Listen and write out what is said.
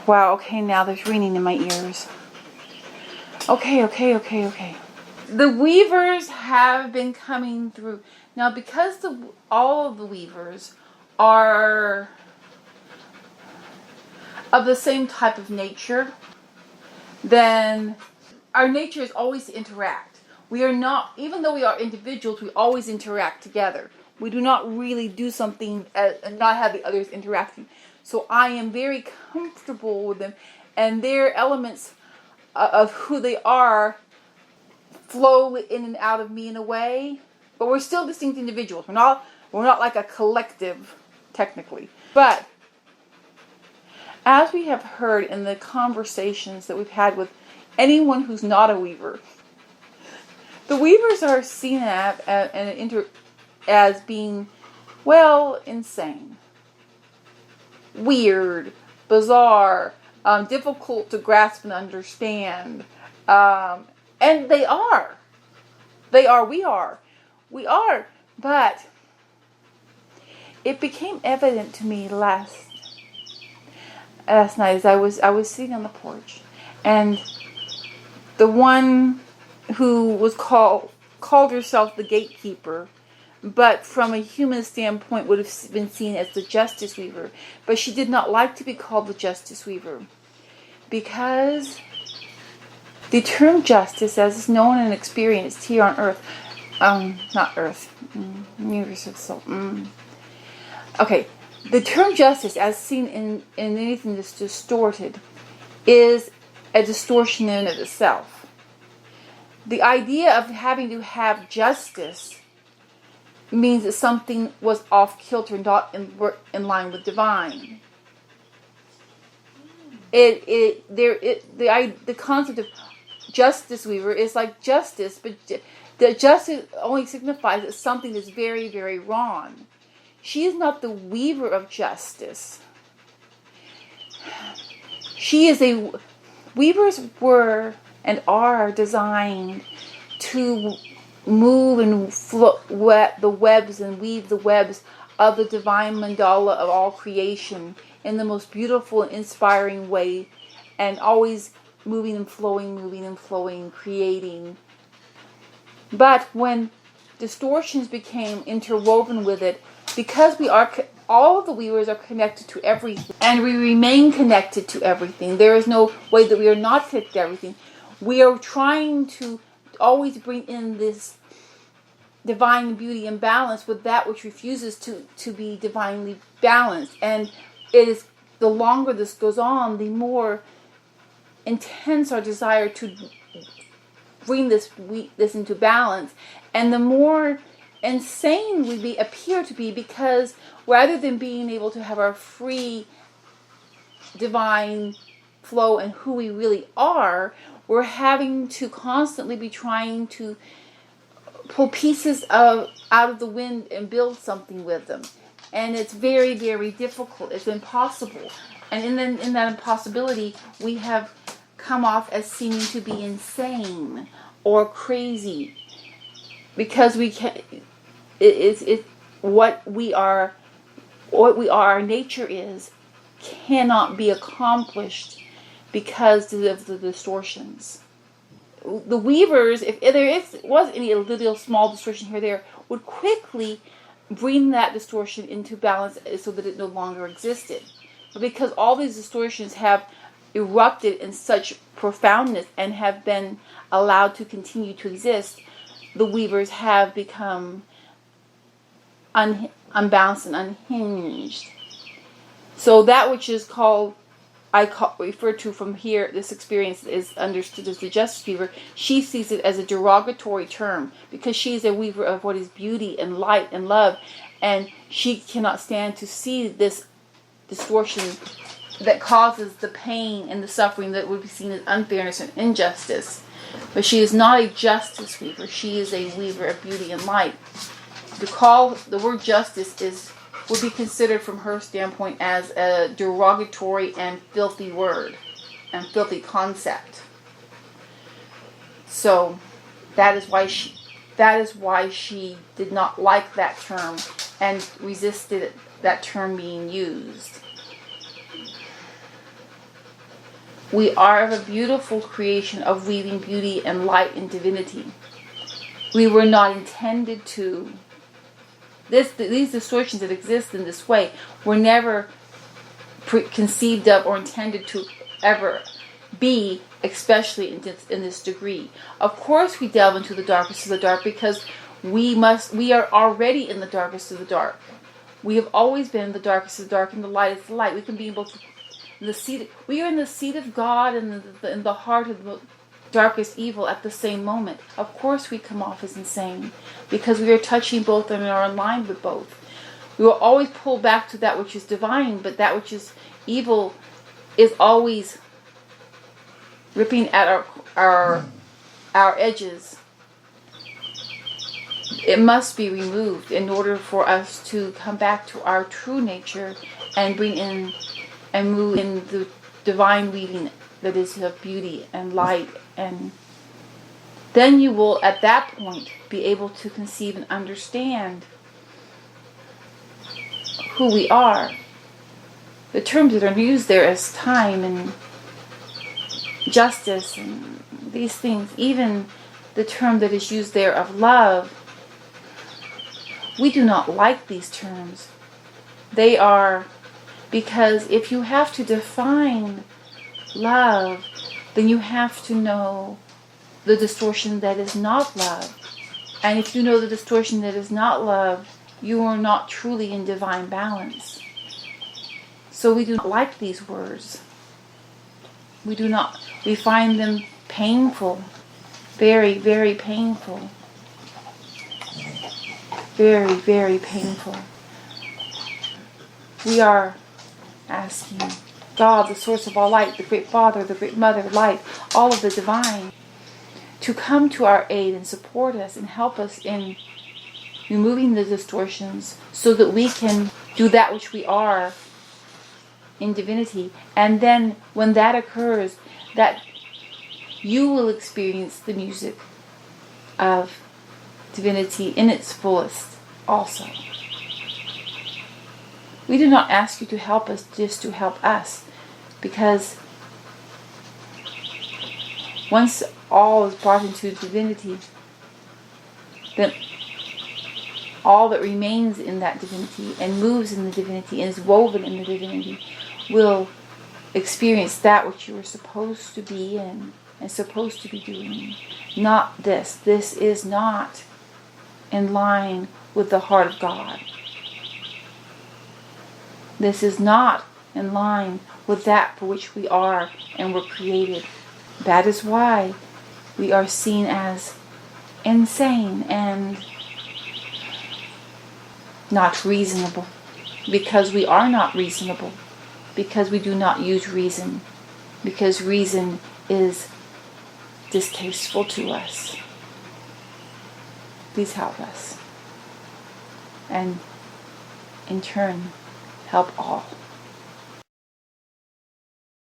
Wow, okay, now there's ringing in my ears. Okay. The weavers have been coming through. Now, because all of the weavers are of the same type of nature, then our nature is always to interact. We are not, even though we are individuals, we always interact together. We do not really do something and not have the others interacting. So I am very comfortable with them, and their elements of who they are flow in and out of me in a way, but we're still distinct individuals. We're not like a collective, technically. But as we have heard in the conversations that we've had with anyone who's not a weaver, the weavers are seen as being, well, insane, weird, bizarre, difficult to grasp and understand. And they are. We are. But it became evident to me last night as I was sitting on the porch, and the one who was called herself the gatekeeper, but from a human standpoint would have been seen as the justice weaver. But she did not like to be called the justice weaver, because the term justice, as is known and experienced here on Earth, not Earth, universe of soul. Okay, the term justice, as seen in anything that's distorted, is a distortion in of itself. The idea of having to have justice means that something was off kilter and not in line with divine. The concept of justice weaver is like justice, but the justice only signifies that something is very, very wrong. She is not the weaver of justice. Weavers were and are designed to move and the webs and weave the webs of the divine mandala of all creation in the most beautiful and inspiring way, and always moving and flowing, creating. But when distortions became interwoven with it, because all of the weavers are connected to everything, and we remain connected to everything. There is no way that we are not connected to everything. We are trying to always bring in this divine beauty and balance with that which refuses to be divinely balanced. And it is, the longer this goes on, the more intense our desire to bring this into balance, and the more insane we appear to be, because rather than being able to have our free divine flow and who we really are, we're having to constantly be trying to pull pieces out of the wind and build something with them. And it's very, very difficult. It's impossible. And in that impossibility, we have come off as seeming to be insane or crazy, because we can. It's what we are. Our nature cannot be accomplished because of the distortions. The weavers, if there was any little small distortion here or there, would quickly bring that distortion into balance so that it no longer existed. But because all these distortions have erupted in such profoundness and have been allowed to continue to exist, the weavers have become unbalanced and unhinged. So that which is called, referred to from here, this experience is understood as the justice weaver. She sees it as a derogatory term because she is a weaver of what is beauty and light and love, and she cannot stand to see this distortion that causes the pain and the suffering that would be seen as unfairness and injustice. But she is not a justice weaver. She is a weaver of beauty and light. To call the word justice would be considered from her standpoint as a derogatory and filthy word and filthy concept. So that is why she did not like that term and resisted that term being used. We are of a beautiful creation of weaving beauty and light and divinity. We were not intended to. These distortions that exist in this way were never conceived of or intended to ever be, especially in this degree. Of course we delve into the darkest of the dark because we are already in the darkest of the dark. We have always been in the darkest of the dark, and the light is the light. We can be able to we are in the seat of God and in the heart of the darkest evil at the same moment. Of course we come off as insane because we are touching both and are aligned with both. We will always pull back to that which is divine, but that which is evil is always ripping at our edges. It must be removed in order for us to come back to our true nature and bring in and move in the divine weaving that is of beauty and light. And then you will, at that point, be able to conceive and understand who we are. The terms that are used there as time and justice and these things, even the term that is used there of love, we do not like these terms. They are, because if you have to define love, then you have to know the distortion that is not love. And if you know the distortion that is not love, you are not truly in divine balance. So we do not like these words. We find them painful. Very, very painful. Very, very painful. We are asking God, the source of all light, the great Father, the great Mother, light, all of the divine, to come to our aid and support us and help us in removing the distortions so that we can do that which we are in divinity. And then when that occurs, that you will experience the music of divinity in its fullest also. We do not ask you to help us just to help us, because once all is brought into divinity, then all that remains in that divinity and moves in the divinity and is woven in the divinity will experience that which you were supposed to be in and supposed to be doing. Not this. This is not in line with the heart of God. This is not in line with that for which we are and were created. That is why we are seen as insane and not reasonable. Because we are not reasonable. Because we do not use reason. Because reason is distasteful to us. Please help us. And in turn, help all.